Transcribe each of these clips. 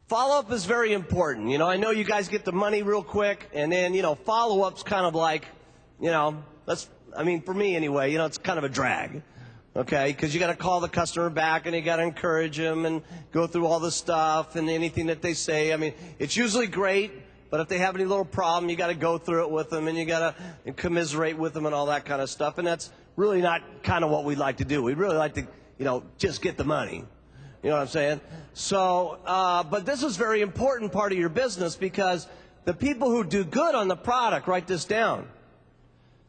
Follow-up is very important. I know you guys get the money real quick, and then, follow-up's kind of like, for me anyway, it's kind of a drag, okay? Because you got to call the customer back, and you got to encourage them and go through all the stuff and anything that they say. It's usually great, but if they have any little problem, you got to go through it with them, and you got to commiserate with them and all that kind of stuff. And that's really not kind of what we'd like to do. We'd really like to, just get the money. You know what I'm saying? So, but this is a very important part of your business, because the people who do good on the product, write this down.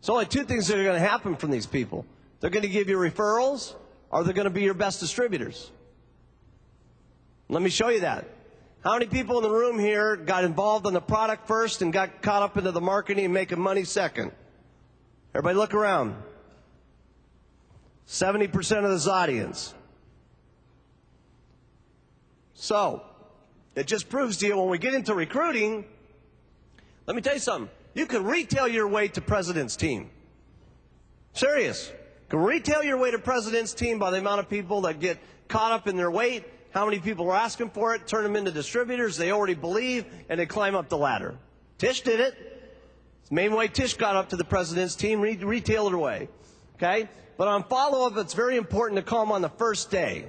There's only two things that are going to happen from these people. They're going to give you referrals, or they're going to be your best distributors. Let me show you that. How many people in the room here got involved in the product first and got caught up into the marketing and making money second? Everybody look around. 70% of this audience. So, it just proves to you, when we get into recruiting, let me tell you something. You can retail your way to president's team. Serious. You can retail your way to president's team by the amount of people that get caught up in their weight, how many people are asking for it, turn them into distributors, they already believe, and they climb up the ladder. Tish did it. It's the main way Tish got up to the president's team, retailed her way. Okay? But on follow-up, it's very important to call them on the first day.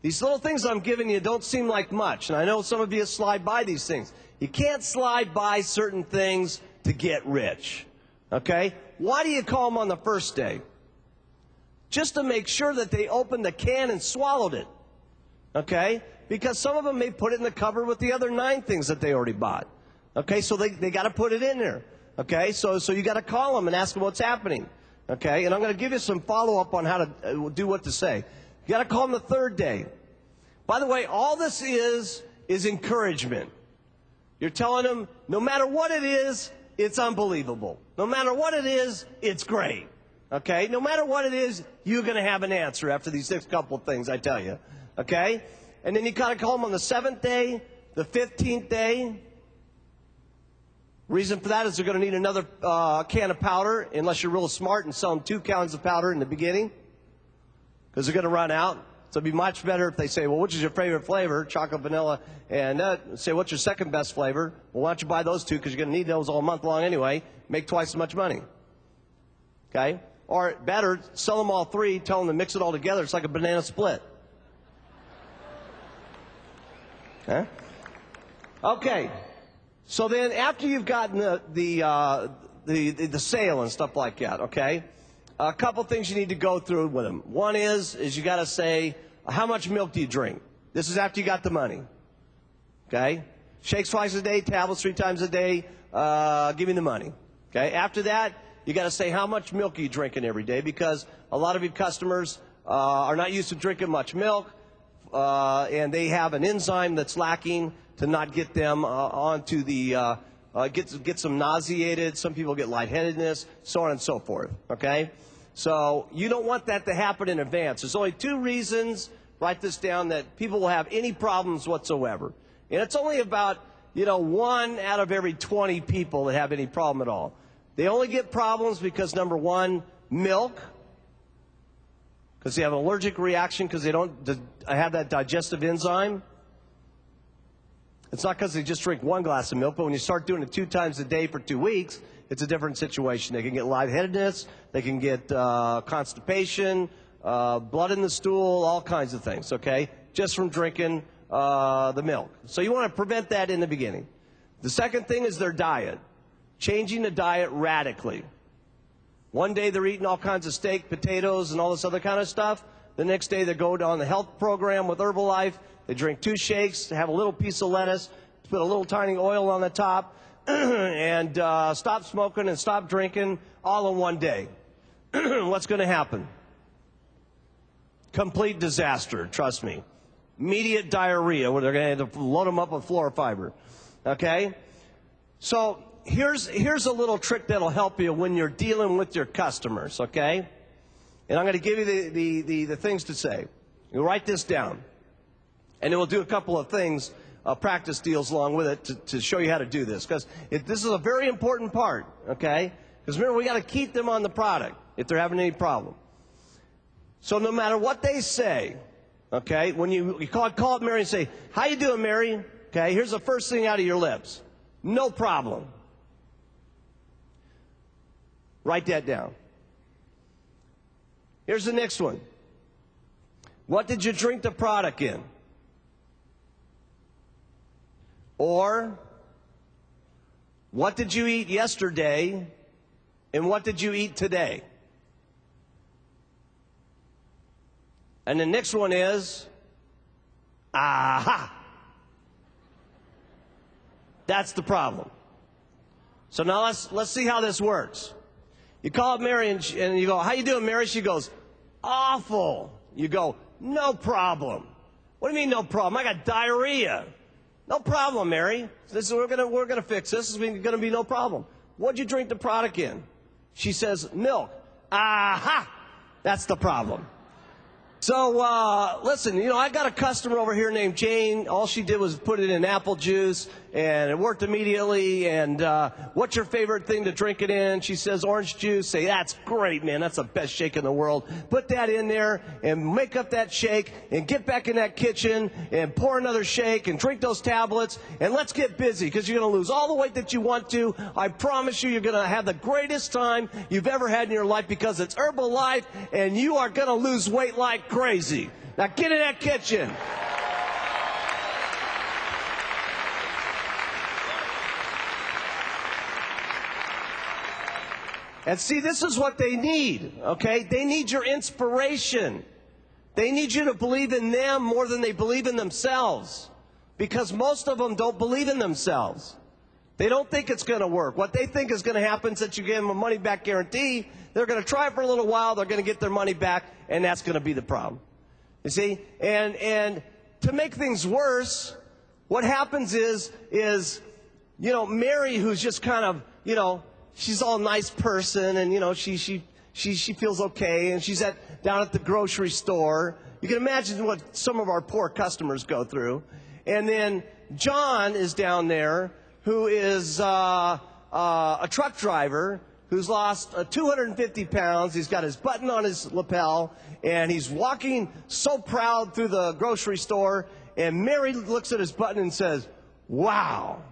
These little things I'm giving you don't seem like much, and I know some of you slide by these things. You can't slide by certain things to get rich, okay? Why do you call them on the first day? Just to make sure that they opened the can and swallowed it, okay? Because some of them may put it in the cupboard with the other 9 things that they already bought, okay? So they got to put it in there, okay? So you got to call them and ask them what's happening, okay? And I'm going to give you some follow-up on how to do what to say. You got to call them the third day. By the way, all this is encouragement. You're telling them, no matter what it is, it's unbelievable. No matter what it is, it's great. Okay? No matter what it is, you're going to have an answer after these next couple of things I tell you. Okay? And then you got to call them on the 7th day, the 15th day. Reason for that is they're going to need another can of powder, unless you're real smart and sell them 2 cans of powder in the beginning, because they're going to run out. So it'd be much better if they say, well, which is your favorite flavor? Chocolate, vanilla, and say, what's your second best flavor? Well, why don't you buy those 2, because you're going to need those all month long anyway. Make twice as much money. Okay? Or better, sell them all 3, tell them to mix it all together. It's like a banana split. Okay? Okay. So then after you've gotten the sale and stuff like that, okay? A couple things you need to go through with them. One is you got to say, how much milk do you drink? This is after you got the money. Okay? Shakes twice a day, tablets 3 times a day, give me the money. Okay? After that, you got to say how much milk are you drinking every day, because a lot of your customers are not used to drinking much milk, and they have an enzyme that's lacking to not get them onto the, get them nauseated. Some people get lightheadedness, so on and so forth. Okay? So you don't want that to happen in advance. There's only 2 reasons, write this down, that people will have any problems whatsoever. And it's only about, 1 out of every 20 people that have any problem at all. They only get problems because, number 1, milk, because they have an allergic reaction because they don't have that digestive enzyme. It's not because they just drink 1 glass of milk, but when you start doing it 2 times a day for 2 weeks, it's a different situation. They can get lightheadedness, they can get constipation, blood in the stool, all kinds of things, okay, just from drinking the milk. So you want to prevent that in the beginning. The second thing is their diet. Changing the diet radically. One day they're eating all kinds of steak, potatoes, and all this other kind of stuff. The next day they go on the health program with Herbalife. They drink 2 shakes, have a little piece of lettuce, put a little tiny oil on the top, and stop smoking and stop drinking all in one day. What's going to happen? Complete disaster, trust me. Immediate diarrhea, where they're going to have to load them up with floor fiber. Okay? So here's a little trick that'll help you when you're dealing with your customers, okay? And I'm going to give you the things to say. You write this down. And then we'll do a couple of things, practice deals along with it to show you how to do this. Because this is a very important part, okay? Because remember, we got to keep them on the product if they're having any problem. So no matter what they say, Okay? When you call up Mary and say, how you doing, Mary? Okay, here's the first thing out of your lips. No problem. Write that down. Here's the next one. What did you drink the product in? Or, what did you eat yesterday and what did you eat today? And the next one is, aha. That's the problem. So now let's see how this works. You call up Mary and you go, how you doing, Mary? She goes, awful. You go, no problem. What do you mean no problem? I got diarrhea. No problem, Mary. We're gonna fix this. This is gonna be no problem. What'd you drink the product in? She says, milk. Aha! That's the problem. So, listen, I got a customer over here named Jane. All she did was put it in apple juice, and it worked immediately. And what's your favorite thing to drink it in? She says orange juice. Say, that's great, man. That's the best shake in the world. Put that in there and make up that shake and get back in that kitchen and pour another shake and drink those tablets. And let's get busy because you're going to lose all the weight that you want to. I promise you're going to have the greatest time you've ever had in your life because it's Herbalife, and you are going to lose weight like crazy. Now get in that kitchen. And see, this is what they need, okay? They need your inspiration. They need you to believe in them more than they believe in themselves. Because most of them don't believe in themselves. They don't think it's going to work. What they think is going to happen since you give them a money-back guarantee, they're going to try it for a little while, they're going to get their money back, and that's going to be the problem. You see? And to make things worse, what happens is Mary, who's just kind of, she's all nice person, and, she feels okay, and she's down at the grocery store. You can imagine what some of our poor customers go through. And then John is down there, who is a truck driver who's lost 250 pounds. He's got his button on his lapel, and he's walking so proud through the grocery store. And Mary looks at his button and says, wow,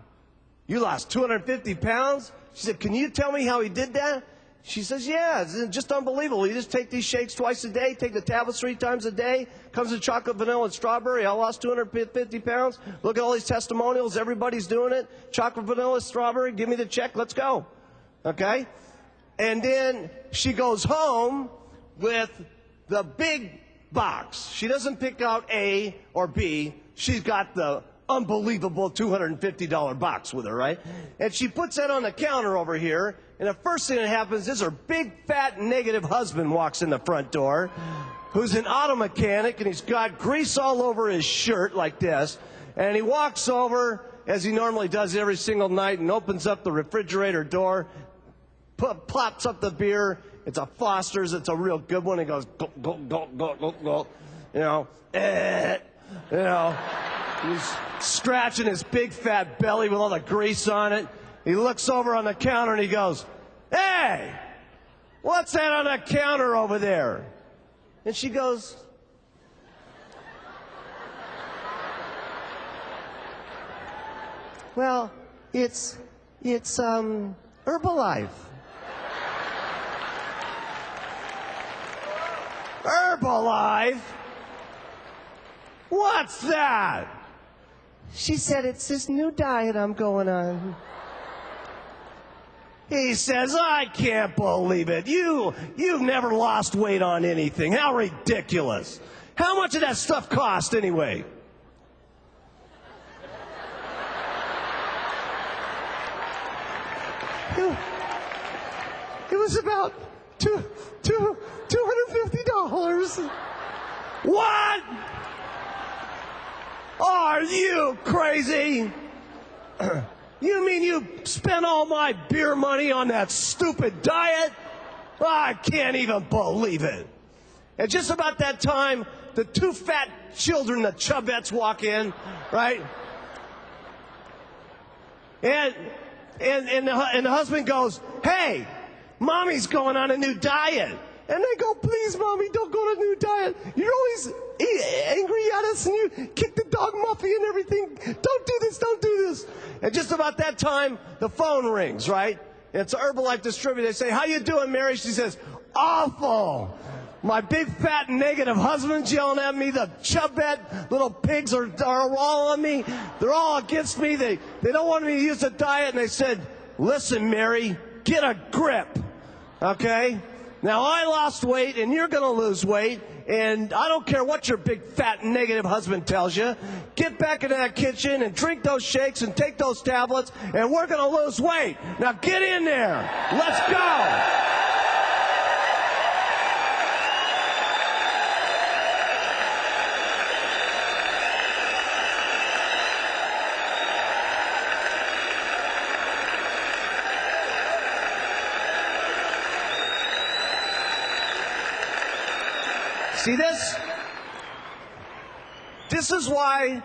you lost 250 pounds? She said, can you tell me how he did that? She says, yeah, it's just unbelievable. You just take these shakes twice a day, take the tablets 3 times a day, comes in chocolate, vanilla, and strawberry. I lost 250 pounds. Look at all these testimonials. Everybody's doing it. Chocolate, vanilla, strawberry. Give me the check. Let's go. Okay? And then she goes home with the big box. She doesn't pick out A or B. She's got the unbelievable $250 box with her, right? And she puts that on the counter over here, and the first thing that happens is her big, fat, negative husband walks in the front door, who's an auto mechanic, and he's got grease all over his shirt like this, and he walks over, as he normally does every single night, and opens up the refrigerator door, plops up the beer. It's a Foster's. It's a real good one. He goes, gulp, gulp, gulp, gulp, gulp, gulp. He's scratching his big fat belly with all the grease on it. He looks over on the counter and he goes, hey, what's that on the counter over there? And she goes, well, it's Herbalife. Herbalife? What's that? She said, it's this new diet I'm going on. He says, I can't believe it. You've never lost weight on anything. How ridiculous. How much did that stuff cost anyway? It was about $250. What? Are you crazy? You mean you spent all my beer money on that stupid diet? I can't even believe it. And just about that time, the 2 fat children, the Chubettes, walk in, right? And the husband goes, hey, mommy's going on a new diet. And they go, please, Mommy, don't go to a new diet. You're always angry at us, and you kick the dog Muffy and everything. Don't do this, don't do this. And just about that time, the phone rings, right? And it's an Herbalife distributor. They say, how you doing, Mary? She says, awful. My big, fat, negative husband's yelling at me. The chubette little pigs are all on me. They're all against me. They don't want me to use the diet. And they said, listen, Mary, get a grip, okay? Now, I lost weight, and you're going to lose weight, and I don't care what your big, fat, negative husband tells you. Get back into that kitchen and drink those shakes and take those tablets, and we're going to lose weight. Now, get in there. Let's go. See this? This is why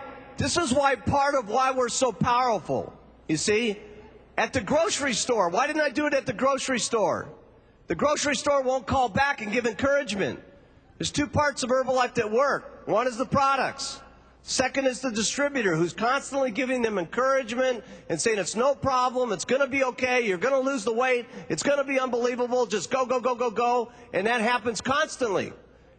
part of why we're so powerful. You see? At the grocery store. Why didn't I do it at the grocery store? The grocery store won't call back and give encouragement. There's two parts of Herbalife that work. One is the products. Second is the distributor, who's constantly giving them encouragement and saying it's no problem, it's going to be okay, you're going to lose the weight, it's going to be unbelievable, just go, go, go, go, go. And that happens constantly.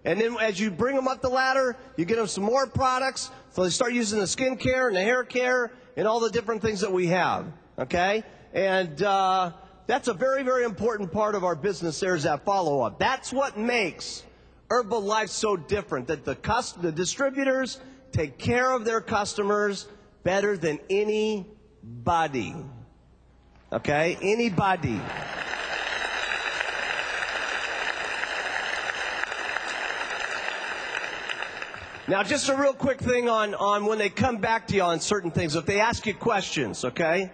And then as you bring them up the ladder, you get them some more products. So they start using the skin care and the hair care and all the different things that we have. Okay? And that's a very, very important part of our business there is that follow-up. That's what makes Herbalife so different, that the distributors take care of their customers better than anybody. Okay? Anybody. Now, just a real quick thing on when they come back to you on certain things. If they ask you questions, okay?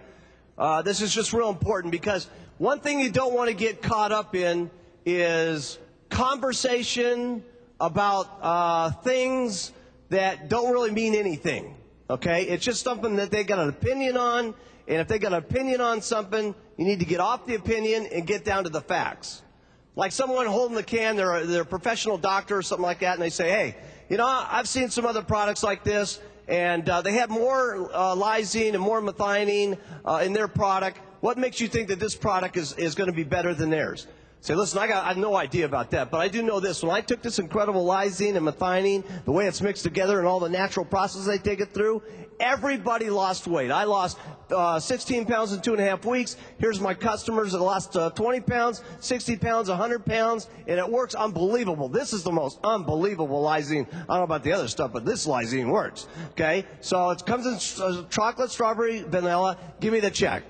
This is just real important, because one thing you don't want to get caught up in is conversation about things that don't really mean anything, okay? It's just something that they got an opinion on, and if they got an opinion on something, you need to get off the opinion and get down to the facts. Like someone holding the can, they're a professional doctor or something like that, and they say, hey, you know, I've seen some other products like this, and they have more lysine and more methionine in their product. What makes you think that this product is going to be better than theirs? Say, listen, I have no idea about that, but I do know this. When I took this incredible lysine and methionine, the way it's mixed together and all the natural processes they take it through, everybody lost weight. I lost 16 pounds in 2.5 weeks. Here's my customers that lost 20 pounds, 60 pounds, 100 pounds, and it works unbelievable. This is the most unbelievable lysine. I don't know about the other stuff, but this lysine works. Okay? So it comes in chocolate, strawberry, vanilla. Give me the check.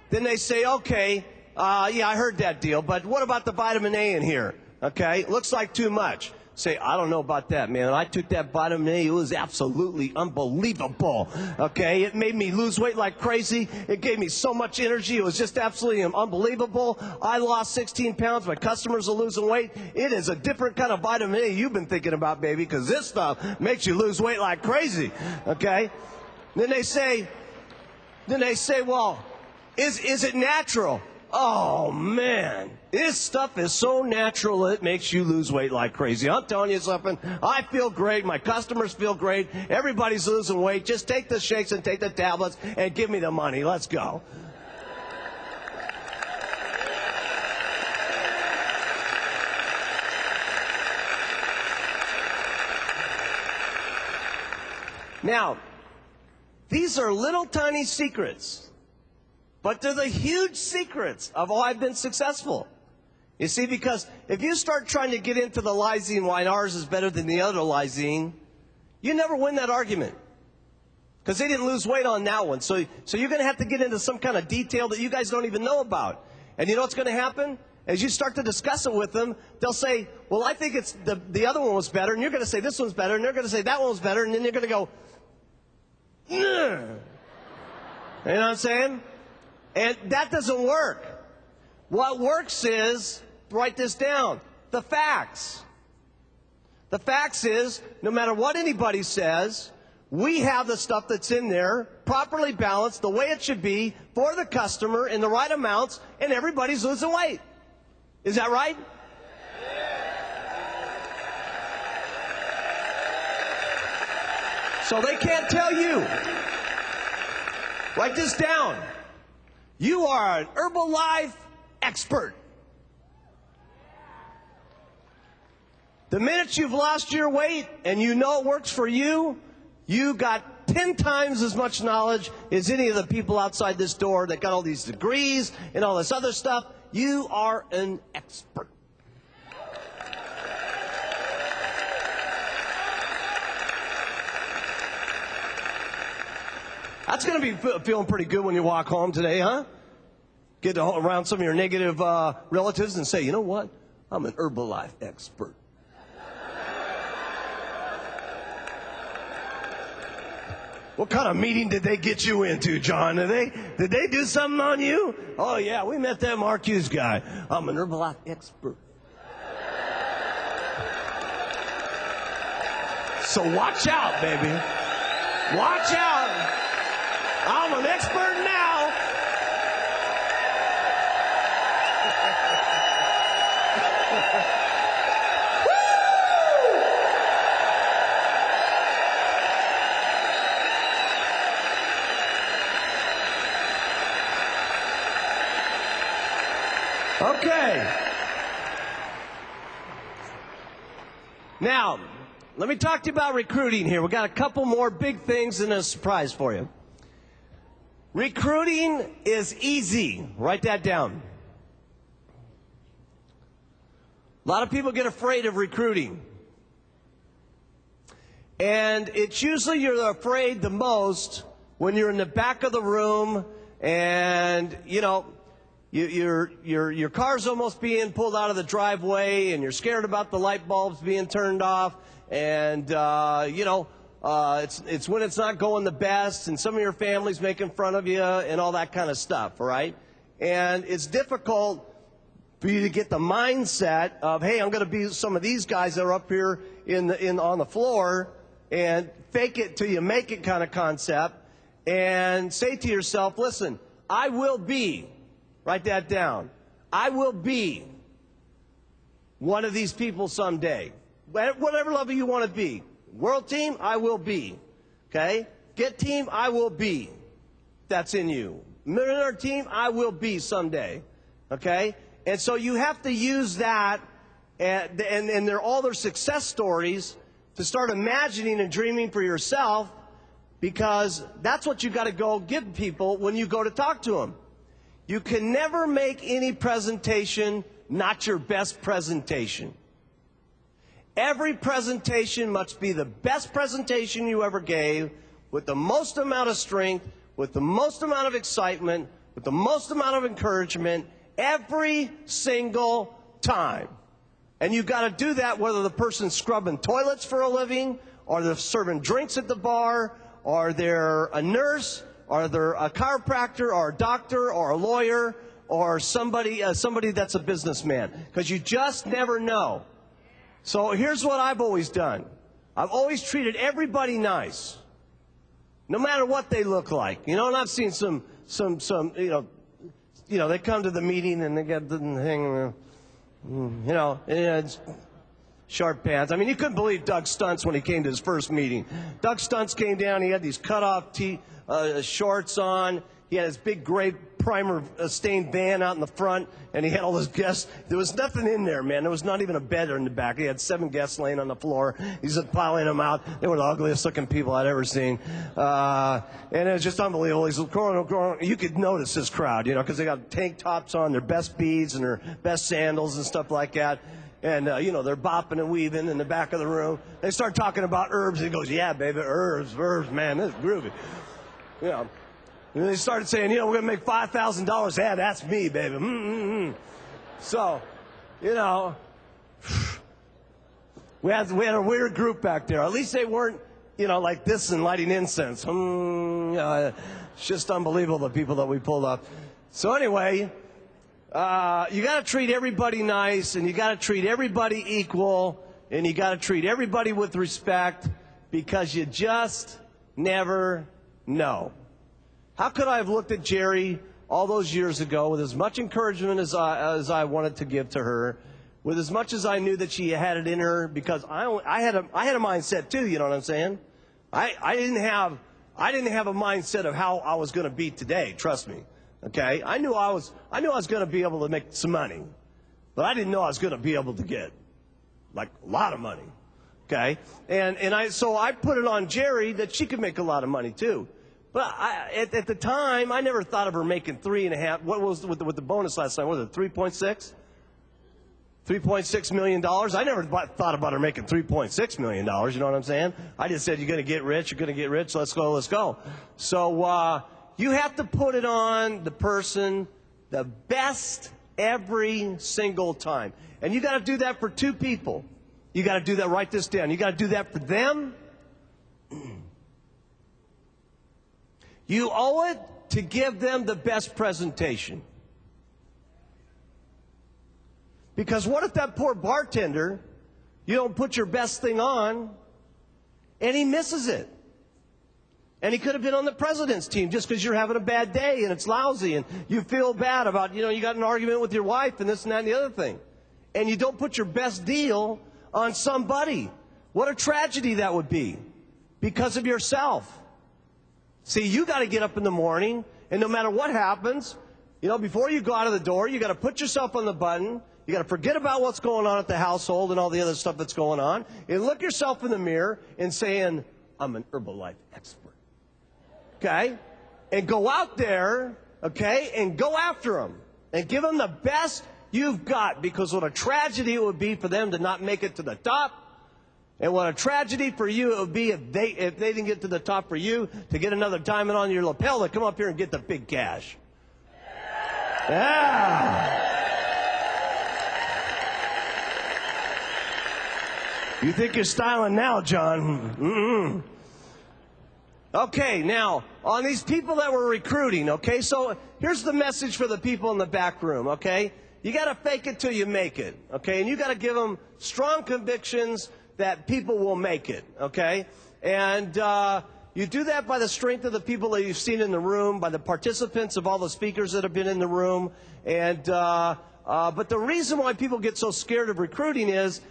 Then they say, okay, yeah, I heard that deal, but what about the vitamin A in here? Okay, looks like too much. Say, I don't know about that, man. I took that vitamin A, it was absolutely unbelievable. Okay, it made me lose weight like crazy. It gave me so much energy. It was just absolutely unbelievable. I lost 16 pounds. My customers are losing weight. It is a different kind of vitamin A you've been thinking about, baby, because this stuff makes you lose weight like crazy. Okay, then they say, well, is it natural? Oh, man, this stuff is so natural it makes you lose weight like crazy. I'm telling you something. I feel great. My customers feel great. Everybody's losing weight. Just take the shakes and take the tablets and give me the money. Let's go. Now, these are little tiny secrets. But they're the huge secrets of why I've been successful. You see, because if you start trying to get into the lysine, why ours is better than the other lysine, you never win that argument. Because they didn't lose weight on that one. So you're going to have to get into some kind of detail that you guys don't even know about. And you know what's going to happen? As you start to discuss it with them, they'll say, well, I think it's the other one was better. And you're going to say this one's better. And they're going to say that one was better. And then you're going to go, ugh. You know what I'm saying? And that doesn't work. What works is, write this down, the facts. The facts is, no matter what anybody says, we have the stuff that's in there, properly balanced, the way it should be, for the customer, in the right amounts, and everybody's losing weight. Is that right? So they can't tell you. Write this down. You are an Herbalife expert. The minute you've lost your weight and you know it works for you, you got 10 times as much knowledge as any of the people outside this door that got all these degrees and all this other stuff. You are an expert. That's going to be feeling pretty good when you walk home today, huh? Get around some of your negative relatives and say, you know what? I'm an Herbalife expert. What kind of meeting did they get you into, John? Did they do something on you? Oh, yeah, we met that Mark Hughes guy. I'm an Herbalife expert. So watch out, baby. Watch out. I'm an expert now. Okay. Now, let me talk to you about recruiting here. We got a couple more big things and a surprise for you. Recruiting is easy. Write that down. A lot of people get afraid of recruiting. And it's usually you're afraid the most when you're in the back of the room and, you know, your car's almost being pulled out of the driveway and you're scared about the light bulbs being turned off and, you know, it's when it's not going the best and some of your family's making fun of you and all that kind of stuff, right? And it's difficult for you to get the mindset of, hey, I'm going to be some of these guys that are up here on the floor and fake it till you make it kind of concept and say to yourself, listen, I will be, write that down, I will be one of these people someday. Whatever level you want to be. World team, I will be. Okay? Get team, I will be. That's in you. Millionaire team, I will be someday. Okay? And so you have to use that and they're all their success stories to start imagining and dreaming for yourself because that's what you got to go give people when you go to talk to them. You can never make any presentation not your best presentation. Every presentation must be the best presentation you ever gave, with the most amount of strength, with the most amount of excitement, with the most amount of encouragement, every single time. And you've got to do that whether the person's scrubbing toilets for a living, or they're serving drinks at the bar, or they're a nurse, or they're a chiropractor, or a doctor, or a lawyer, or somebody that's a businessman. Because you just never know. So here's what I've always done. I've always treated everybody nice, no matter what they look like. You know, and I've seen some you know, they come to the meeting and they got the thing, you know, it's short pants. I mean, you couldn't believe Doug Stuntz when he came to his first meeting. Doug Stuntz came down, he had these cut-off shorts on, he had his big gray primer stained van out in the front, and he had all his guests. There was nothing in there, man. There was not even a bed in the back. He had 7 guests laying on the floor. He's just piling them out. They were the ugliest looking people I'd ever seen. And it was just unbelievable. He's growing. You could notice this crowd, you know, because they got tank tops on, their best beads and their best sandals and stuff like that. And, you know, they're bopping and weaving in the back of the room. They start talking about herbs. He goes, yeah, baby, herbs, man, this is groovy. You know. And they started saying, you know, we're going to make $5,000. Yeah, that's me, baby. So, you know, we had a weird group back there. At least they weren't, you know, like this and lighting incense. It's just unbelievable, the people that we pulled up. So anyway, you got to treat everybody nice, and you got to treat everybody equal, and you got to treat everybody with respect, because you just never know. How could I have looked at Jerry all those years ago with as much encouragement as I wanted to give to her, with as much as I knew that she had it in her, because I had a mindset too, you know what I'm saying? I didn't have a mindset of how I was going to be today. Trust me. Okay, I knew I was going to be able to make some money, but I didn't know I was going to be able to get like a lot of money. Okay, so I put it on Jerry that she could make a lot of money too. But at the time, I never thought of her making 3.5. What was with the bonus last night? Was it 3.6? $3.6 million. I never thought about her making $3.6 million. You know what I'm saying? I just said, you're going to get rich. You're going to get rich. Let's go. Let's go. So you have to put it on the person the best every single time. And you got to do that for two people. You got to do that. Write this down. You got to do that for them. You owe it to give them the best presentation. Because what if that poor bartender, you don't put your best thing on, and he misses it? And he could have been on the president's team just because you're having a bad day and it's lousy and you feel bad about, you got an argument with your wife and this and that and the other thing. And you don't put your best deal on somebody. What a tragedy that would be because of yourself. See, you got to get up in the morning, and no matter what happens, before you go out of the door, you got to put yourself on the button. You got to forget about what's going on at the household and all the other stuff that's going on, and look yourself in the mirror and saying, I'm an Herbalife expert. Okay? And go out there, okay, and go after them and give them the best you've got, because what a tragedy it would be for them to not make it to the top. And what a tragedy for you it would be if they didn't get to the top for you, to get another diamond on your lapel to come up here and get the big cash. Yeah. You think you're styling now, John? Mm-mm. Okay, now, on these people that we're recruiting, okay, so here's the message for the people in the back room, okay? You got to fake it till you make it, okay? And you got to give them strong convictions that people will make it, okay? And you do that by the strength of the people that you've seen in the room, by the participants of all the speakers that have been in the room. And but the reason why people get so scared of recruiting is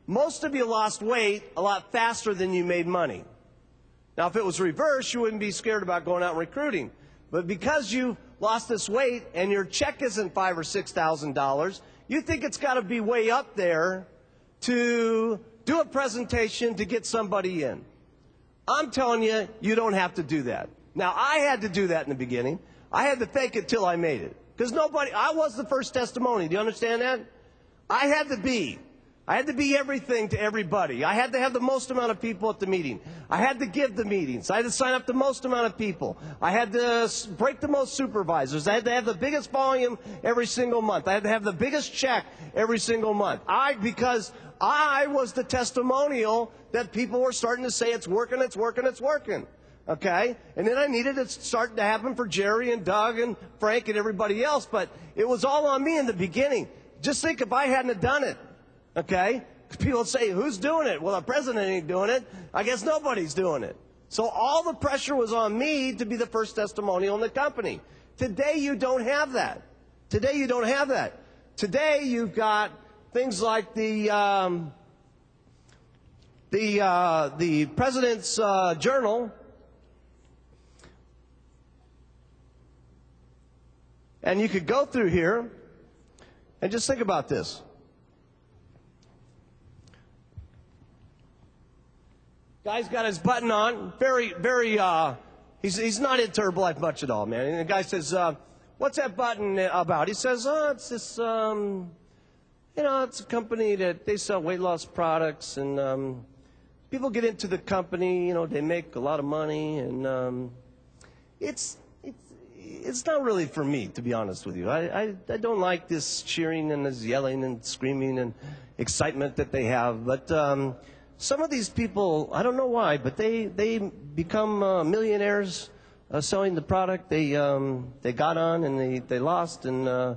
most of you lost weight a lot faster than you made money. Now, if it was reversed, you wouldn't be scared about going out and recruiting. But because you lost this weight and your check isn't $5,000 or $6,000, you think it's got to be way up there to do a presentation to get somebody in. I'm telling you, you don't have to do that. Now, I had to do that in the beginning. I had to fake it till I made it. Because I was the first testimony. Do you understand that? I had to be everything to everybody. I had to have the most amount of people at the meeting. I had to give the meetings. I had to sign up the most amount of people. I had to break the most supervisors. I had to have the biggest volume every single month. I had to have the biggest check every single month. Because I was the testimonial that people were starting to say, it's working, it's working, it's working. Okay? And then I needed it to start to happen for Jerry and Doug and Frank and everybody else. But it was all on me in the beginning. Just think if I hadn't have done it. Okay? People say, who's doing it? Well, the president ain't doing it. I guess nobody's doing it. So all the pressure was on me to be the first testimonial in the company. Today, you don't have that. Today, you don't have that. Today, you've got things like the President's Journal. And you could go through here and just think about this. Guy's got his button on, he's not into Herbalife much at all, man. And the guy says, what's that button about? He says, oh, it's this, it's a company that they sell weight loss products, and people get into the company, they make a lot of money, and it's not really for me, to be honest with you. I don't like this cheering and this yelling and screaming and excitement that they have, but some of these people, I don't know why, but they become millionaires selling the product. They got on and they lost, and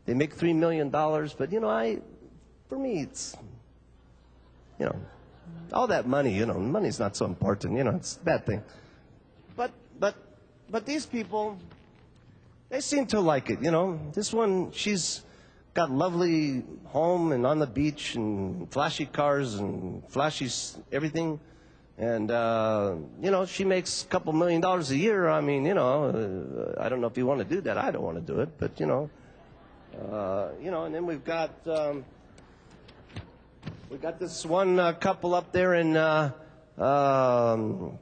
they make $3 million. But for me, it's all that money. Money's not so important. It's a bad thing. But these people, they seem to like it. This one, she's got a lovely home and on the beach and flashy cars and flashy everything. And, you know, she makes a couple $1 million a year. I mean, you know, I don't know if you want to do that. I don't want to do it, but, you know, and then we've got this one couple up there in some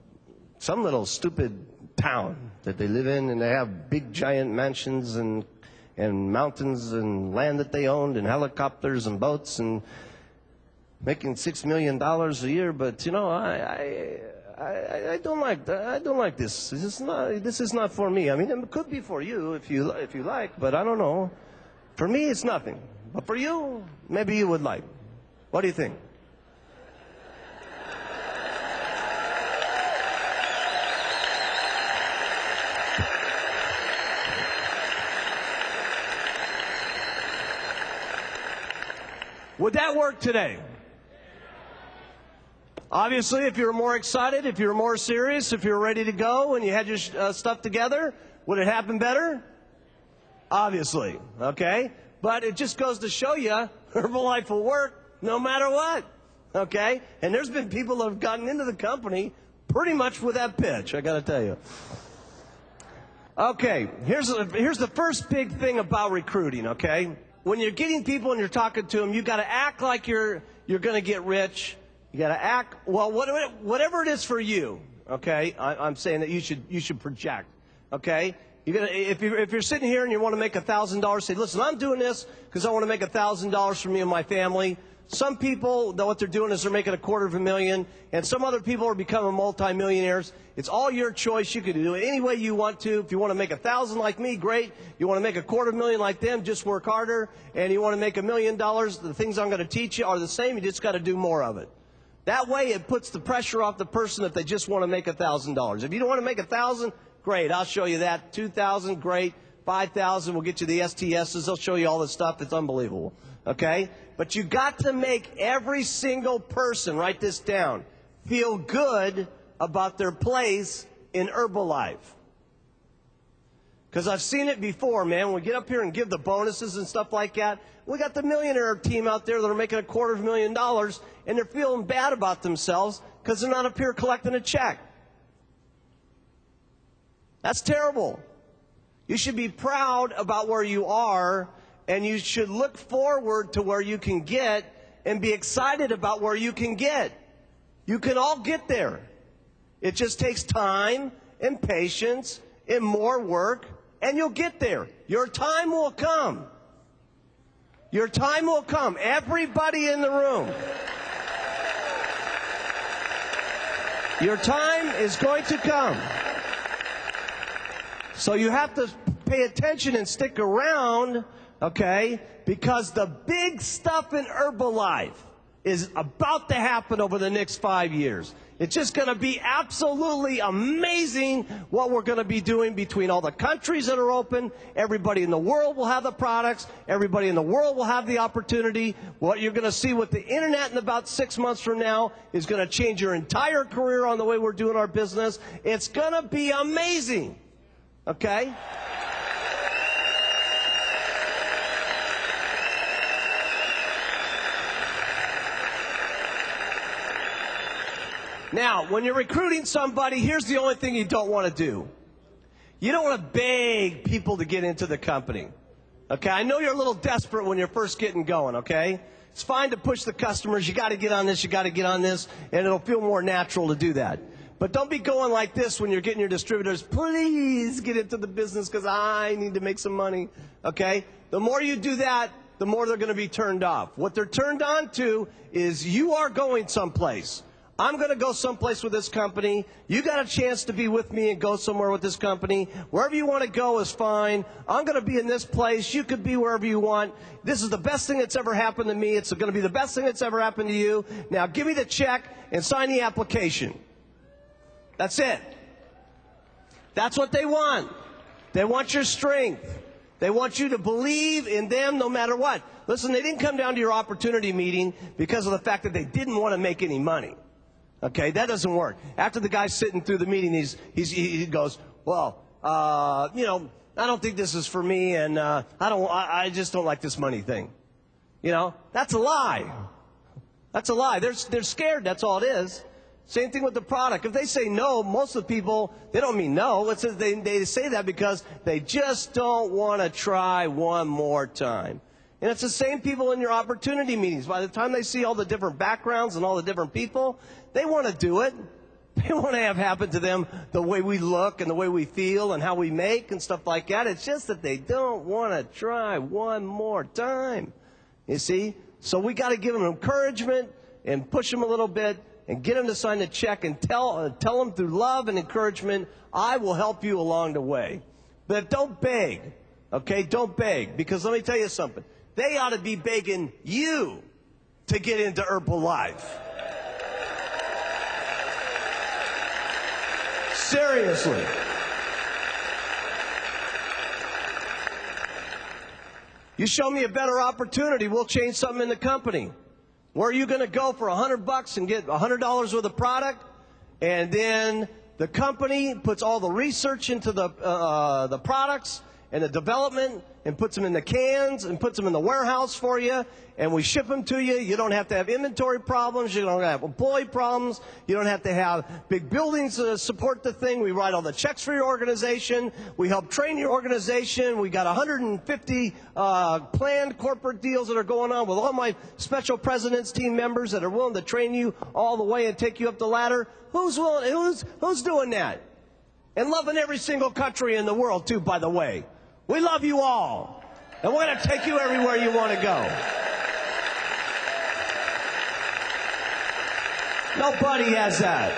little stupid town that they live in, and they have big giant mansions and mountains and land that they owned and helicopters and boats and making $6 million a year. But you know, I don't like that. I don't like this. This is not for me. I mean, it could be for you if you like, but I don't know. For me, it's nothing. But for you, maybe you would like. What do you think? Would that work today? Obviously, if you're more excited, if you're more serious, if you're ready to go and you had your stuff together, would it happen better? Obviously, okay? But it just goes to show you Herbalife will work no matter what, okay? And there's been people that have gotten into the company pretty much with that pitch, I got to tell you. Okay, here's the first big thing about recruiting, okay? When you're getting people and you're talking to them, you got to act like you're going to get rich. You got to act, well, whatever it is for you, okay? I'm saying that you should project, okay? If you're sitting here and you want to make $1,000, say, listen, I'm doing this because I want to make $1,000 for me and my family. Some people, what they're doing is they're making $250,000, and some other people are becoming multimillionaires. It's all your choice. You can do it any way you want to. If you want to make $1,000 like me, great. You want to make $250,000 like them, just work harder. And you want to make $1 million, the things I'm going to teach you are the same. You just got to do more of it. That way, it puts the pressure off the person if they just want to make $1,000. If you don't want to make $1,000, great. I'll show you that. $2,000, great. $5,000, we'll get you the STSs. They'll show you all this stuff. It's unbelievable. Okay? But you got to make every single person, write this down, feel good about their place in Herbalife. Because I've seen it before, man. When we get up here and give the bonuses and stuff like that, we got the millionaire team out there that are making $250,000, and they're feeling bad about themselves because they're not up here collecting a check. That's terrible. You should be proud about where you are, and you should look forward to where you can get and be excited about where you can get. You can all get there. It just takes time and patience and more work, and you'll get there. Your time will come. Your time will come. Everybody in the room. Your time is going to come. So you have to pay attention and stick around, okay? Because the big stuff in Herbalife is about to happen over the next 5 years. It's just going to be absolutely amazing what we're going to be doing between all the countries that are open. Everybody in the world will have the products. Everybody in the world will have the opportunity. What you're going to see with the internet in about 6 months from now is going to change your entire career on the way we're doing our business. It's going to be amazing. Okay? Now, when you're recruiting somebody, here's the only thing you don't want to do. You don't want to beg people to get into the company. Okay? I know you're a little desperate when you're first getting going, okay? It's fine to push the customers. You got to get on this, you got to get on this, and it'll feel more natural to do that. But don't be going like this when you're getting your distributors. Please get into the business because I need to make some money, okay? The more you do that, the more they're going to be turned off. What they're turned on to is you are going someplace. I'm going to go someplace with this company. You got a chance to be with me and go somewhere with this company. Wherever you want to go is fine. I'm going to be in this place. You could be wherever you want. This is the best thing that's ever happened to me. It's going to be the best thing that's ever happened to you. Now give me the check and sign the application. That's it. That's what they want. They want your strength. They want you to believe in them no matter what. Listen, they didn't come down to your opportunity meeting because of the fact that they didn't want to make any money. Okay, that doesn't work. After the guy's sitting through the meeting, he goes, well, you know, I don't think this is for me, and I just don't like this money thing. You know, that's a lie. That's a lie. They're scared. That's all it is. Same thing with the product. If they say no, most of the people, they don't mean no. It's they say that because they just don't want to try one more time. And it's the same people in your opportunity meetings. By the time they see all the different backgrounds and all the different people, they want to do it. They want to have happen to them the way we look and the way we feel and how we make and stuff like that. It's just that they don't want to try one more time. You see? So we got to give them encouragement and push them a little bit and get them to sign the check and tell them through love and encouragement, I will help you along the way. But don't beg, okay? Don't beg, because let me tell you something. They ought to be begging you to get into Herbalife. Seriously. You show me a better opportunity, we'll change something in the company. Where are you going to go for $100 and get $100 worth of product? And then the company puts all the research into the products and the development and puts them in the cans and puts them in the warehouse for you, and we ship them to you. You don't have to have inventory problems. You don't have employee problems. You don't have to have big buildings to support the thing. We write all the checks for your organization. We help train your organization. We got 150 planned corporate deals that are going on with all my special presidents team members that are willing to train you all the way and take you up the ladder. Who's doing that? And loving every single country in the world, too, by the way. We love you all. And we're going to take you everywhere you want to go. Nobody has that.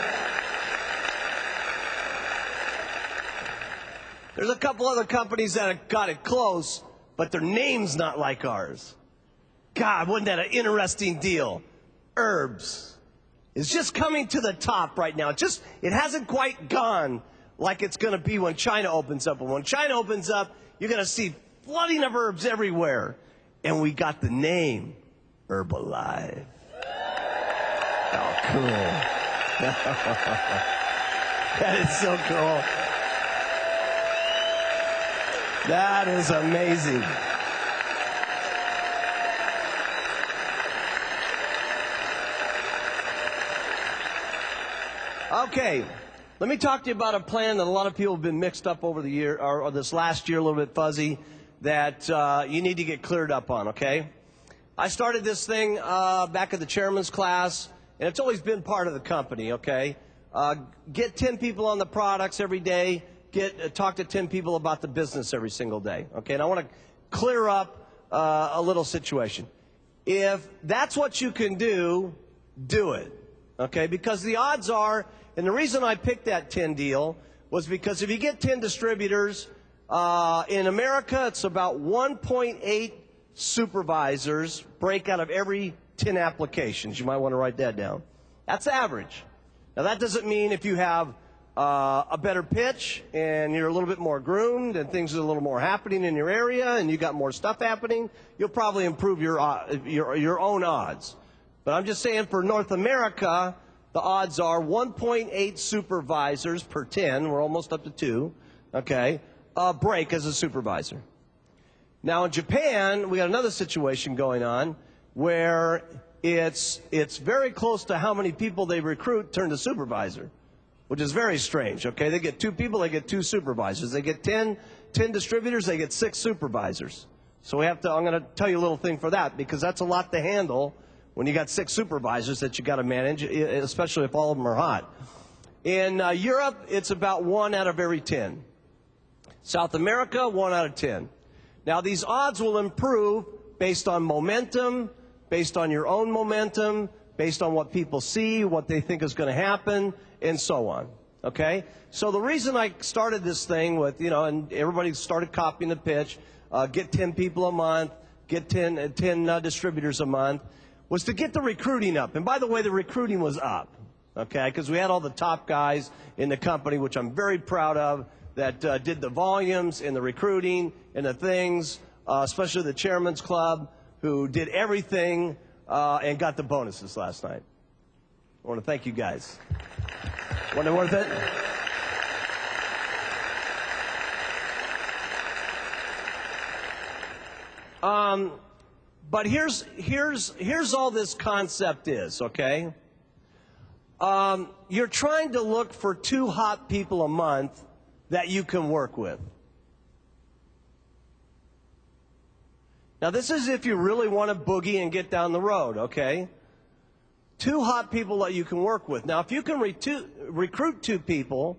There's a couple other companies that have got it close, but their name's not like ours. God, wasn't that an interesting deal? Herbs is just coming to the top right now. It hasn't quite gone like it's going to be when China opens up. And when China opens up, you're going to see flooding of herbs everywhere. And we got the name Herbalife. Oh, cool. That is so cool. That is amazing. Okay. Let me talk to you about a plan that a lot of people have been mixed up over the year, or this last year, a little bit fuzzy, that you need to get cleared up on, okay? I started this thing back at the chairman's class, and it's always been part of the company, okay? Get 10 people on the products every day. Talk to 10 people about the business every single day, okay? And I want to clear up a little situation. If that's what you can do, do it, okay? Because the odds are, and the reason I picked that 10 deal was because if you get 10 distributors, in America, it's about 1.8 supervisors break out of every 10 applications. You might want to write that down. That's average. Now, that doesn't mean if you have a better pitch and you're a little bit more groomed and things are a little more happening in your area and you got more stuff happening, you'll probably improve your own odds. But I'm just saying for North America, the odds are 1.8 supervisors per 10, we're almost up to 2, okay, break as a supervisor. Now in Japan, we got another situation going on where it's very close to how many people they recruit turn to supervisor, which is very strange, okay? They get 2 people, they get 2 supervisors. They get 10 distributors, they get 6 supervisors. So I'm going to tell you a little thing for that, because that's a lot to handle when you got 6 supervisors that you got to manage, especially if all of them are hot. In Europe, it's about 1 out of every 10. South America, 1 out of 10. Now, these odds will improve based on momentum, based on your own momentum, based on what people see, what they think is going to happen, and so on. Okay? So the reason I started this thing with, and everybody started copying the pitch, get 10 people a month, get 10 distributors a month, was to get the recruiting up. And by the way, the recruiting was up, okay, because we had all the top guys in the company, which I'm very proud of, that did the volumes and the recruiting and the things, especially the Chairman's Club, who did everything and got the bonuses last night. I want to thank you guys. Wasn't it worth it? But here's all this concept is, okay? you're trying to look for 2 hot people a month that you can work with. Now, this is if you really want to boogie and get down the road, okay? 2 hot people that you can work with. Now, if you can recruit 2 people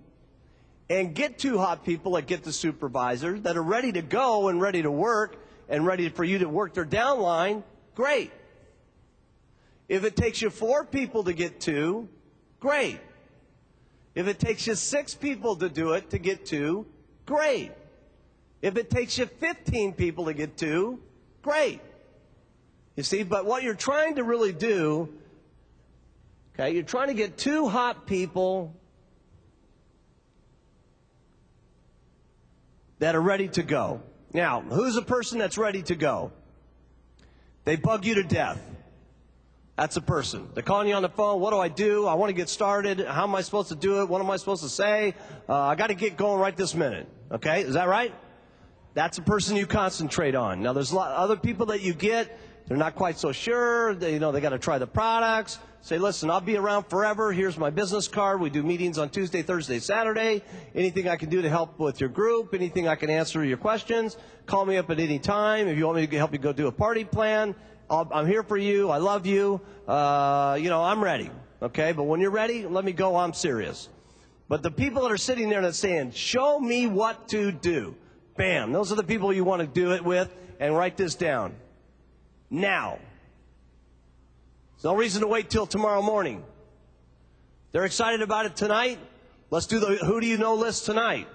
and get 2 hot people that get the supervisors that are ready to go and ready to work and ready for you to work their downline, great. If it takes you 4 people to get 2, great. If it takes you 6 people to do it to get 2, great. If it takes you 15 people to get 2, great. You see, but what you're trying to really do, okay, you're trying to get 2 hot people that are ready to go. Now, who's a person that's ready to go? They bug you to death. That's a person. They're calling you on the phone. What do I do? I want to get started. How am I supposed to do it? What am I supposed to say? I got to get going right this minute. Okay, is that right? That's a person you concentrate on. Now, there's a lot of other people that you get. They're not quite so sure. They got to try the products. Say, listen, I'll be around forever. Here's my business card. We do meetings on Tuesday, Thursday, Saturday. Anything I can do to help with your group, anything I can answer your questions, call me up at any time. If you want me to help you go do a party plan, I'm here for you. I love you. I'm ready. Okay, but when you're ready, let me go. I'm serious. But the people that are sitting there that's saying, show me what to do. Bam. Those are the people you want to do it with, and write this down. Now. There's no reason to wait till tomorrow morning. They're excited about it tonight. Let's do the Who Do You Know list tonight.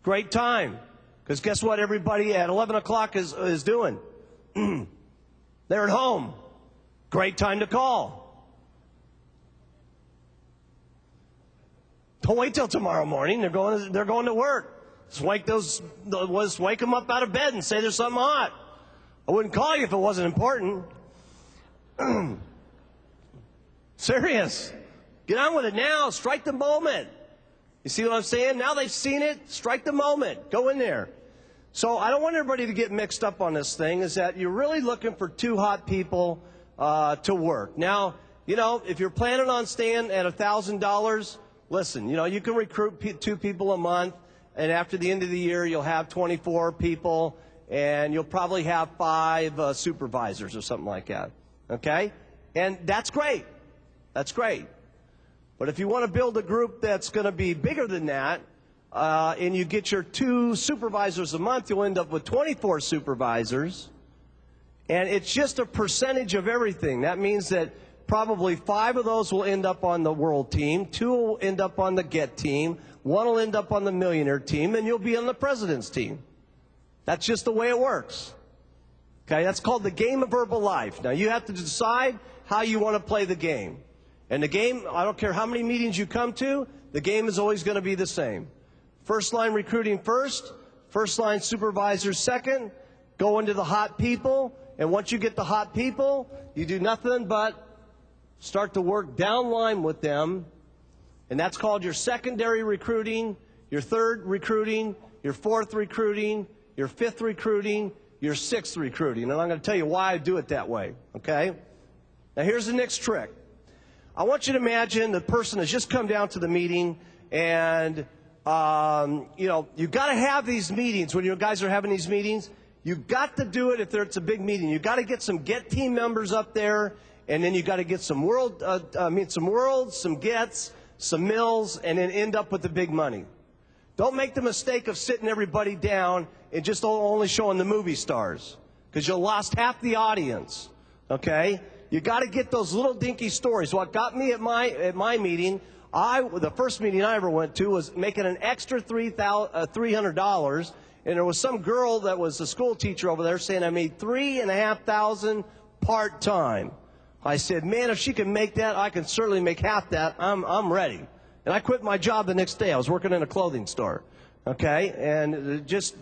Great time. Because guess what everybody at 11 o'clock is doing? They're at home. Great time to call. Don't wait till tomorrow morning. They're going to work. Just wake them up out of bed and say there's something hot. I wouldn't call you if it wasn't important. Serious. Get on with it now. Strike the moment. You see what I'm saying? Now they've seen it. Strike the moment. Go in there. So I don't want everybody to get mixed up on this thing, is that you're really looking for 2 hot people to work. Now, if you're planning on staying at $1,000, listen, you can recruit 2 people a month, and after the end of the year, you'll have 24 people, and you'll probably have 5 supervisors or something like that. Okay? And that's great. That's great. But if you want to build a group that's going to be bigger than that, and you get your 2 supervisors a month, you'll end up with 24 supervisors. And it's just a percentage of everything. That means that probably 5 of those will end up on the world team, 2 will end up on the get team, 1 will end up on the millionaire team, and you'll be on the president's team. That's just the way it works. Okay, that's called the game of Herbalife. Now, you have to decide how you want to play the game. And the game, I don't care how many meetings you come to, the game is always going to be the same. First line recruiting first, first line supervisors second, go into the hot people, and once you get the hot people, you do nothing but start to work downline with them, and that's called your secondary recruiting, your 3rd recruiting, your 4th recruiting, your 5th recruiting, your 6th recruiting. And I'm going to tell you why I do it that way, okay? Now here's the next trick. I want you to imagine the person has just come down to the meeting, and you've got to have these meetings. When you guys are having these meetings, you've got to do it if it's a big meeting. You've got to get some get team members up there, and then you've got to get some worlds, some gets, some mills, and then end up with the big money. Don't make the mistake of sitting everybody down and just only showing the movie stars, because you'll lost half the audience, okay? You got to get those little dinky stories. What got me at my meeting, the first meeting I ever went to was making an extra $300, and there was some girl that was a school teacher over there saying I made $3,500 part-time. I said, man, if she can make that, I can certainly make half that. I'm ready. And I quit my job the next day. I was working in a clothing store, okay? And just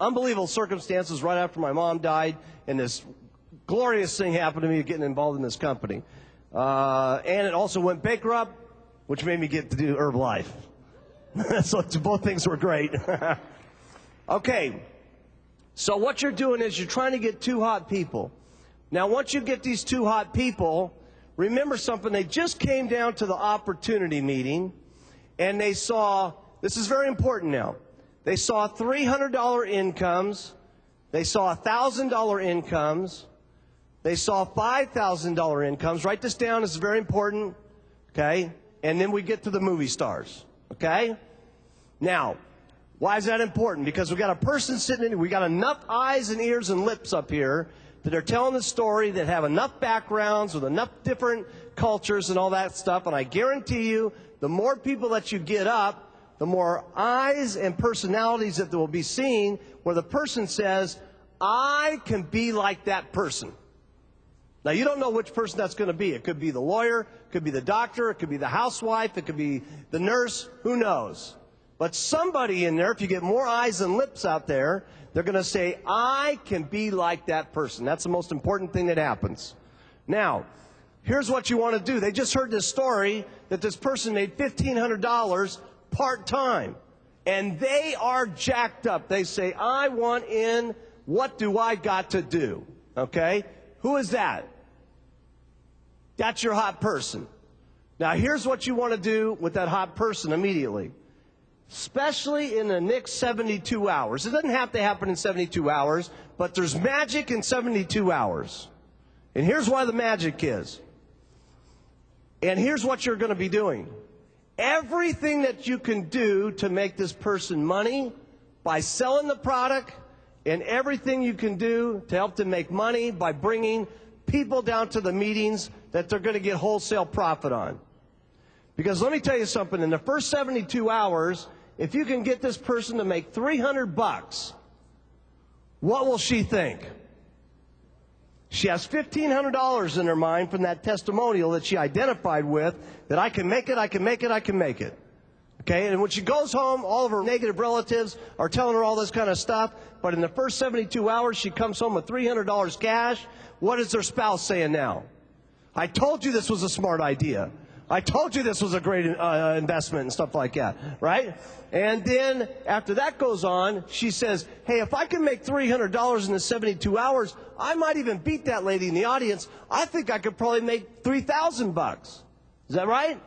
unbelievable circumstances right after my mom died, and this glorious thing happened to me getting involved in this company. And it also went bankrupt, which made me get to do Herbalife. So both things were great. Okay, so what you're doing is you're trying to get 2 hot people. Now, once you get these 2 hot people, remember something. They just came down to the opportunity meeting, and they saw, this is very important now, they saw $300 incomes, they saw $1,000 incomes, they saw $5,000 incomes. Write this down, this is very important, okay? And then we get to the movie stars, okay? Now, why is that important? Because we got a person sitting in, we got enough eyes and ears and lips up here that are telling the story, that have enough backgrounds with enough different cultures and all that stuff. And I guarantee you, the more people that you get up, the more eyes and personalities that will be seen where the person says, I can be like that person. Now, you don't know which person that's going to be. It could be the lawyer, it could be the doctor, it could be the housewife, it could be the nurse, who knows? But somebody in there, if you get more eyes and lips out there, they're going to say, I can be like that person. That's the most important thing that happens. Now, here's what you want to do. They just heard this story that this person made $1,500 part-time. And they are jacked up. They say, I want in. What do I got to do? Okay? Who is that? That's your hot person. Now, here's what you want to do with that hot person immediately. Especially in the next 72 hours. It doesn't have to happen in 72 hours, but there's magic in 72 hours. And here's why the magic is. And here's what you're going to be doing. Everything that you can do to make this person money by selling the product, and everything you can do to help them make money by bringing people down to the meetings that they're going to get wholesale profit on. Because let me tell you something, in the first 72 hours, if you can get this person to make $300, what will she think? She has $1,500 in her mind from that testimonial that she identified with, that I can make it, I can make it, I can make it. Okay, and when she goes home, all of her negative relatives are telling her all this kind of stuff, but in the first 72 hours, she comes home with $300 cash. What is her spouse saying now? I told you this was a smart idea. I told you this was a great investment and stuff like that, right? And then after that goes on, she says, hey, if I can make $300 in the 72 hours, I might even beat that lady in the audience. I think I could probably make $3,000. Is that right?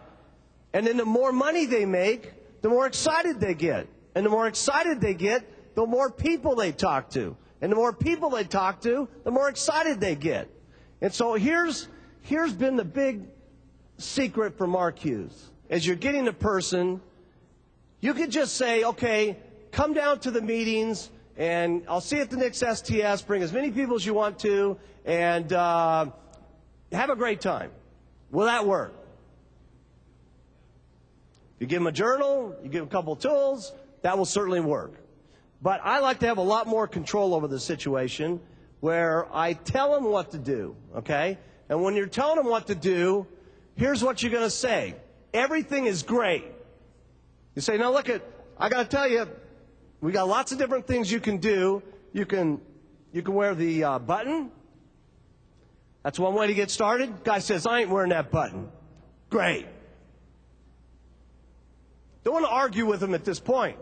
And then the more money they make, the more excited they get. And the more excited they get, the more people they talk to. And the more people they talk to, the more excited they get. And so here's been the big secret for Mark Hughes. As you're getting a person, you could just say, okay, come down to the meetings, and I'll see you at the next STS, bring as many people as you want to, and have a great time. Will that work? You give them a journal, you give them a couple of tools, that will certainly work. But I like to have a lot more control over the situation where I tell them what to do, okay? And when you're telling them what to do, here's what you're going to say. Everything is great. You say, now look, I got to tell you, we got lots of different things you can do. You can wear the button. That's one way to get started. Guy says, I ain't wearing that button. Great. Don't want to argue with him at this point.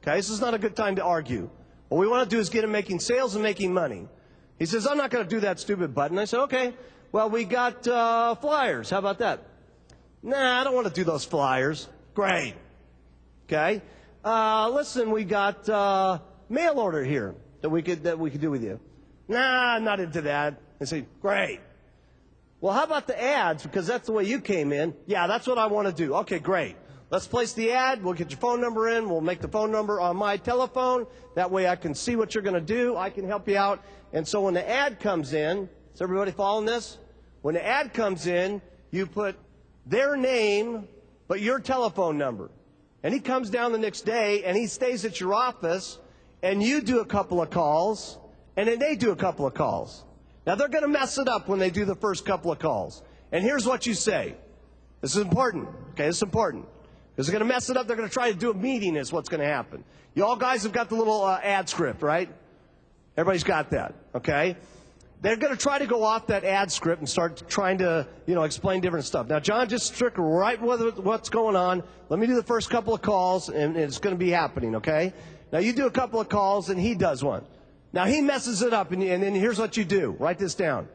Okay, this is not a good time to argue. What we want to do is get him making sales and making money. He says, I'm not going to do that stupid button. I said, okay, well, we got flyers. How about that? Nah, I don't want to do those flyers. Great. Okay. Listen, we got mail order here that we could do with you. Nah, I'm not into that. I say, great. Well, how about the ads? Because that's the way you came in. Yeah, that's what I want to do. Okay, great. Let's place the ad. We'll get your phone number in. We'll make the phone number on my telephone. That way I can see what you're going to do. I can help you out. And so when the ad comes in, is everybody following this? When the ad comes in, you put their name, but your telephone number. And he comes down the next day, and he stays at your office, and you do a couple of calls, and then they do a couple of calls. Now, they're going to mess it up when they do the first couple of calls. And here's what you say. This is important. Okay, this is important. Because they're going to mess it up. They're going to try to do a meeting is what's going to happen. You all guys have got the little ad script, right? Everybody's got that, okay? They're going to try to go off that ad script and start trying to, explain different stuff. Now, John, just stick right with what's going on. Let me do the first couple of calls, and it's going to be happening, okay? Now, you do a couple of calls, and he does one. Now, he messes it up, and then here's what you do. Write this down.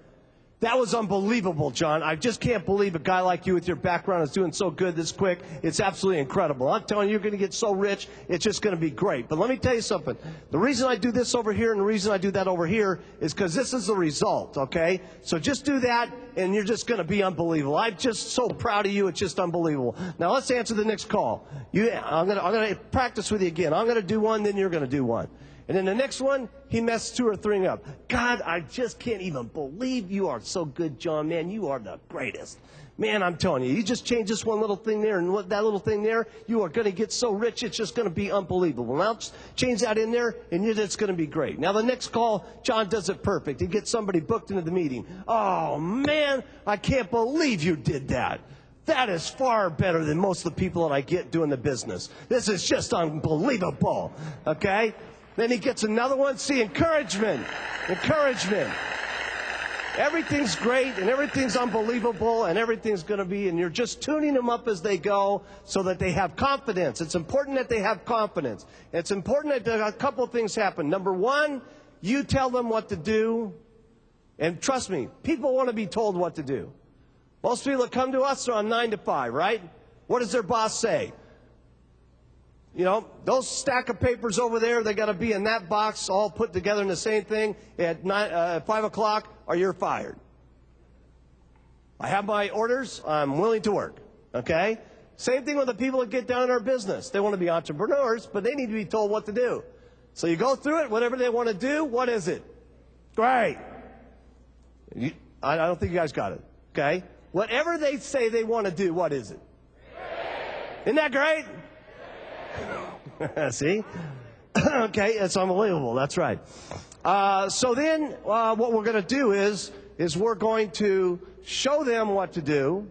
That was unbelievable, John. I just can't believe a guy like you with your background is doing so good this quick. It's absolutely incredible. I'm telling you, you're going to get so rich, it's just going to be great. But let me tell you something. The reason I do this over here and the reason I do that over here is because this is the result, okay? So just do that, and you're just going to be unbelievable. I'm just so proud of you. It's just unbelievable. Now, let's answer the next call. I'm going to practice with you again. I'm going to do one, then you're going to do one. And then the next one, he messed 2 or 3 up. God, I just can't even believe you are so good, John. Man, you are the greatest. Man, I'm telling you, you just change this one little thing there and that little thing there, you are going to get so rich, it's just going to be unbelievable. Now, change that in there, and it's going to be great. Now, the next call, John does it perfect. He gets somebody booked into the meeting. Oh, man, I can't believe you did that. That is far better than most of the people that I get doing the business. This is just unbelievable, okay? Then he gets another one. See, encouragement. Encouragement. Everything's great and everything's unbelievable and everything's going to be, and you're just tuning them up as they go so that they have confidence. It's important that they have confidence. It's important that a couple of things happen. Number one, you tell them what to do. And trust me, people want to be told what to do. Most people that come to us are on 9 to 5, right? What does their boss say? You know, those stack of papers over there, they got to be in that box, all put together in the same thing at 5 o'clock, or you're fired. I have my orders. I'm willing to work. Okay? Same thing with the people that get down in our business. They want to be entrepreneurs, but they need to be told what to do. So you go through it, whatever they want to do, what is it? Great. I don't think you guys got it. Okay? Whatever they say they want to do, what is it? Isn't that great? See? Okay, it's unbelievable. That's right. So then what we're going to do is we're going to show them what to do.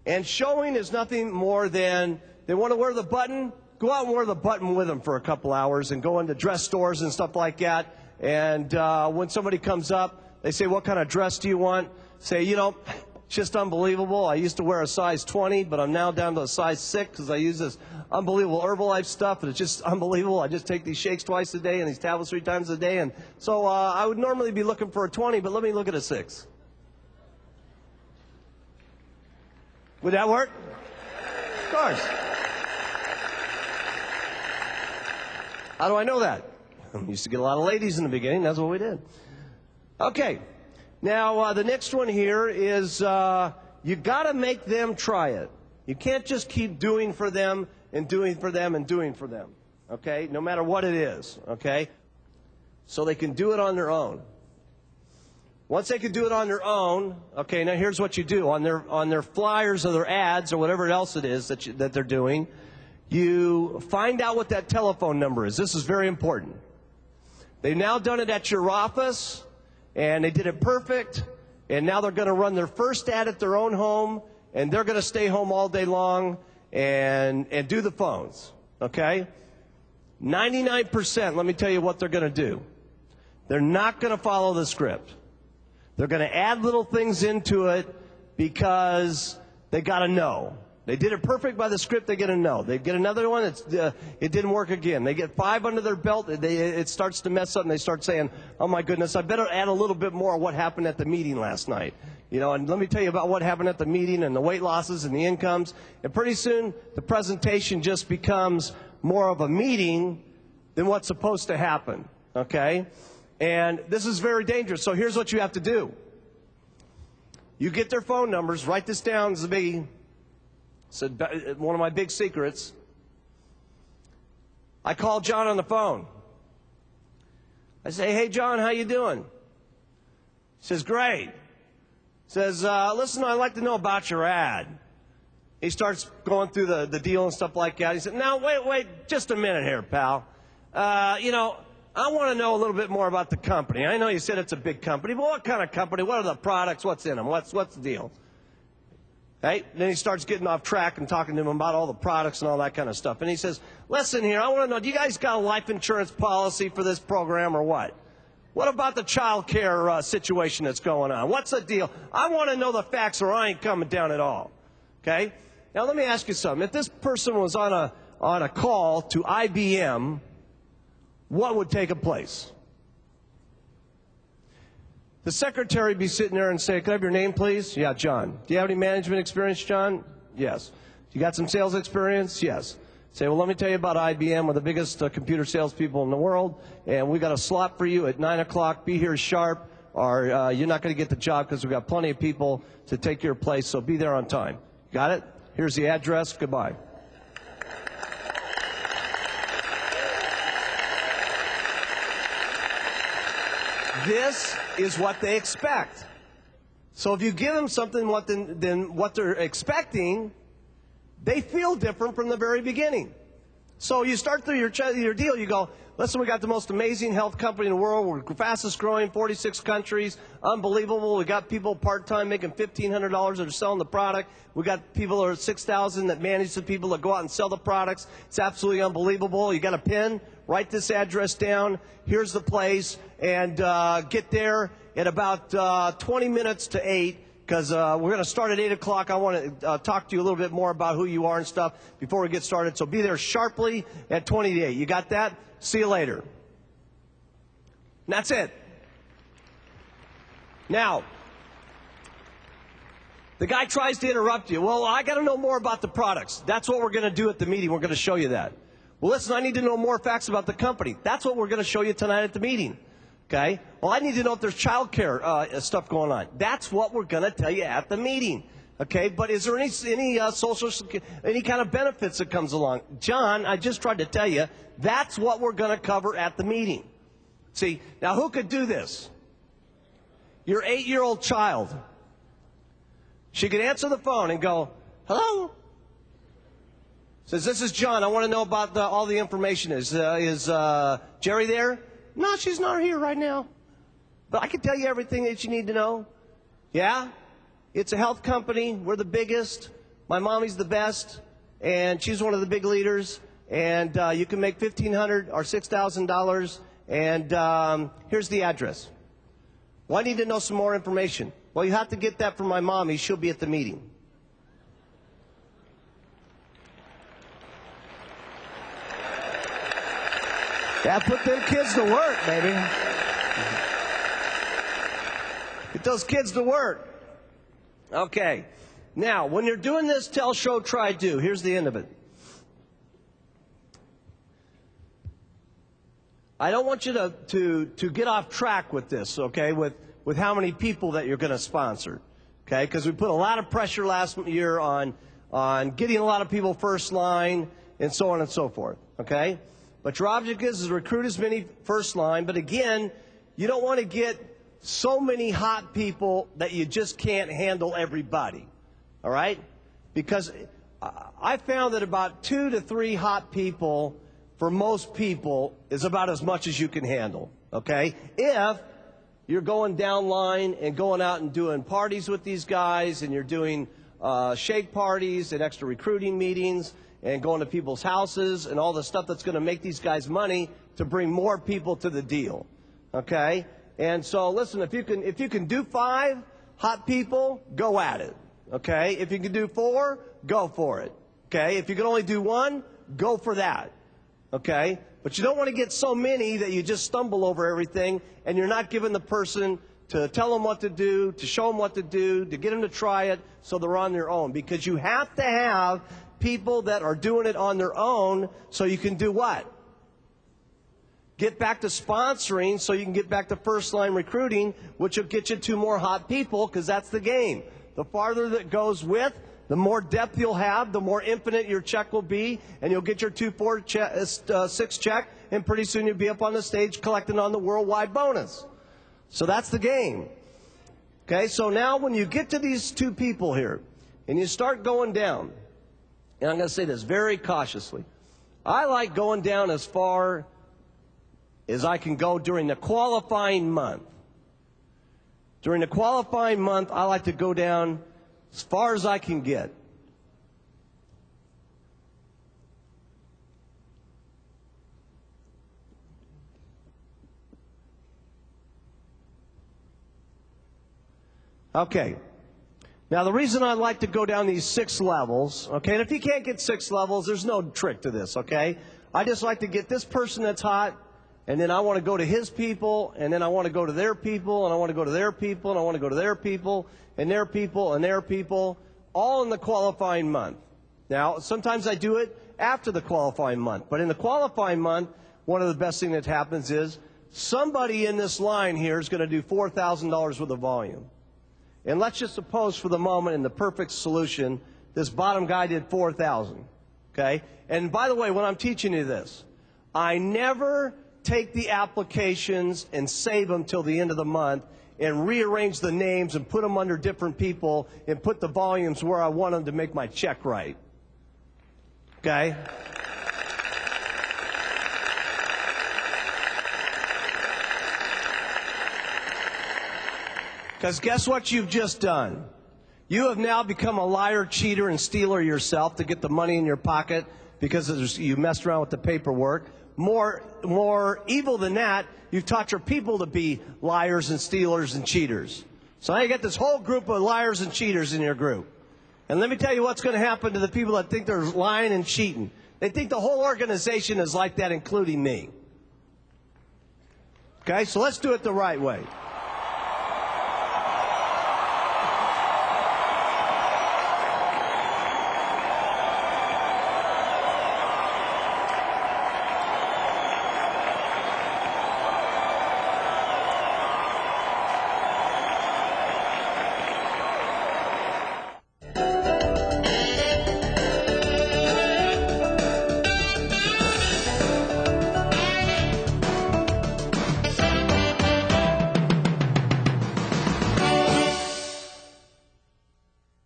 And showing is nothing more than they want to wear the button, go out and wear the button with them for a couple hours and go into dress stores and stuff like that. And when somebody comes up, they say, what kind of dress do you want? Say, you know, it's just unbelievable. I used to wear a size 20, but I'm now down to a size 6 because I use this unbelievable Herbalife stuff, and it's just unbelievable. I just take these shakes twice a day and these tablets 3 times a day. And so I would normally be looking for a 20, but let me look at a 6. Would that work? Of course. How do I know that? I used to get a lot of ladies in the beginning. That's what we did. Okay. Now, the next one here is you got to make them try it. You can't just keep doing for them and doing for them and doing for them, okay, no matter what it is, okay? So they can do it on their own. Once they can do it on their own, okay, now here's what you do. On their flyers or their ads or whatever else it is that they're doing, you find out what that telephone number is. This is very important. They've now done it at your office, and they did it perfect, and now they're going to run their first ad at their own home, and they're going to stay home all day long and do the phones, okay? 99%, let me tell you what they're going to do. They're not going to follow the script. They're going to add little things into it because they got to know. They did it perfect by the script, they get a no. They get another one, it didn't work again. They get 5 under their belt, it starts to mess up, and they start saying, oh my goodness, I better add a little bit more of what happened at the meeting last night. You know, and let me tell you about what happened at the meeting and the weight losses and the incomes. And pretty soon, the presentation just becomes more of a meeting than what's supposed to happen, okay? And this is very dangerous, so here's what you have to do. You get their phone numbers, write this down as a biggie. So one of my big secrets. I call John on the phone. I say, hey, John, how you doing? He says, great. He says, listen, I'd like to know about your ad. He starts going through the deal and stuff like that. He said, now, wait, just a minute here, pal. You know, I want to know a little bit more about the company. I know you said it's a big company, but what kind of company? What are the products? What's in them? What's the deal? Hey, then he starts getting off track and talking to him about all the products and all that kind of stuff. And he says, listen here, I want to know, do you guys got a life insurance policy for this program or what? What about the child care situation that's going on? What's the deal? I want to know the facts or I ain't coming down at all. Okay? Now let me ask you something. If this person was on a call to IBM, what would take place? The secretary be sitting there and say, "Can I have your name, please?" "Yeah, John." "Do you have any management experience, John?" "Yes." "You got some sales experience?" "Yes." Say, "Well, let me tell you about IBM. We're the biggest computer salespeople in the world, and we got a slot for you at 9 o'clock. Be here sharp, or you're not going to get the job because we've got plenty of people to take your place, so be there on time." Got it? Here's the address. Goodbye. This is what they expect. So if you give them something than what they're expecting, they feel different from the very beginning. So you start through your deal, you go, "Listen, we got the most amazing health company in the world. We're the fastest growing, 46 countries, unbelievable. We got people part-time making $1,500 that are selling the product. We got people that are 6,000 that manage the people that go out and sell the products. It's absolutely unbelievable. You got a pen? Write this address down. Here's the place, and get there at about 20 minutes to 8. Because we're going to start at 8 o'clock. I want to talk to you a little bit more about who you are and stuff before we get started. So be there sharply at 20 to 8. You got that? See you later." And that's it. Now, the guy tries to interrupt you. "Well, I got to know more about the products." "That's what we're going to do at the meeting. We're going to show you that." "Well, listen, I need to know more facts about the company." "That's what we're going to show you tonight at the meeting." Okay? "Well, I need to know if there's child care stuff going on." "That's what we're going to tell you at the meeting." Okay? "But is there any social, any kind of benefits that comes along?" "John, I just tried to tell you, that's what we're going to cover at the meeting." See, now who could do this? Your 8-year-old child. She could answer the phone and go, "Hello?" Says, "This is John. I want to know about all the information. Is Jerry there?" "No, she's not here right now. But I can tell you everything that you need to know." "Yeah? It's a health company. We're the biggest. My mommy's the best, and she's one of the big leaders. And you can make $1,500 or $6,000. And here's the address." "Well, I need to know some more information." "Well, you have to get that from my mommy. She'll be at the meeting." Yeah, put them kids to work, baby. Get those kids to work. Okay. Now, when you're doing this tell, show, try, do, here's the end of it. I don't want you to get off track with this, okay, with how many people that you're going to sponsor, okay, because we put a lot of pressure last year on getting a lot of people first line and so on and so forth, okay? But your object is to recruit as many first line. But again, you don't want to get so many hot people that you just can't handle everybody. All right? Because I found that about 2 to 3 hot people for most people is about as much as you can handle. Okay? If you're going down line and going out and doing parties with these guys, and you're doing shake parties and extra recruiting meetings, and going to people's houses and all the stuff that's going to make these guys money to bring more people to the deal, okay? And so, listen, if you can do 5 hot people, go at it, okay? If you can do 4, go for it, okay? If you can only do 1, go for that, okay? But you don't want to get so many that you just stumble over everything, and you're not giving the person to tell them what to do, to show them what to do, to get them to try it so they're on their own. Because you have to have people that are doing it on their own so you can do what? Get back to sponsoring so you can get back to first line recruiting, which will get you 2 more hot people, because that's the game. The farther that goes with, the more depth you'll have, the more infinite your check will be, and you'll get your 2, 4, 6 check, and pretty soon you'll be up on the stage collecting on the worldwide bonus. So that's the game. Okay, so now when you get to these 2 people here, and you start going down, and I'm going to say this very cautiously. I like going down as far as I can go during the qualifying month. During the qualifying month, I like to go down as far as I can get. Okay. Now, the reason I like to go down these 6 levels, okay, and if you can't get 6 levels, there's no trick to this, okay? I just like to get this person that's hot and then I want to go to his people, and then I want to go to their people, and I want to go to their people, and I want to go to their people, and their people, and their people, all in the qualifying month. Now, sometimes I do it after the qualifying month, but in the qualifying month, one of the best things that happens is somebody in this line here is going to do $4,000 worth of volume. And let's just suppose for the moment, in the perfect solution, this bottom guy did 4,000. Okay? And by the way, when I'm teaching you this, I never take the applications and save them till the end of the month and rearrange the names and put them under different people and put the volumes where I want them to make my check right. Okay? Because guess what you've just done? You have now become a liar, cheater, and stealer yourself to get the money in your pocket because you messed around with the paperwork. More evil than that, you've taught your people to be liars and stealers and cheaters. So now you got this whole group of liars and cheaters in your group. And let me tell you what's going to happen to the people that think they're lying and cheating. They think the whole organization is like that, including me. Okay, so let's do it the right way.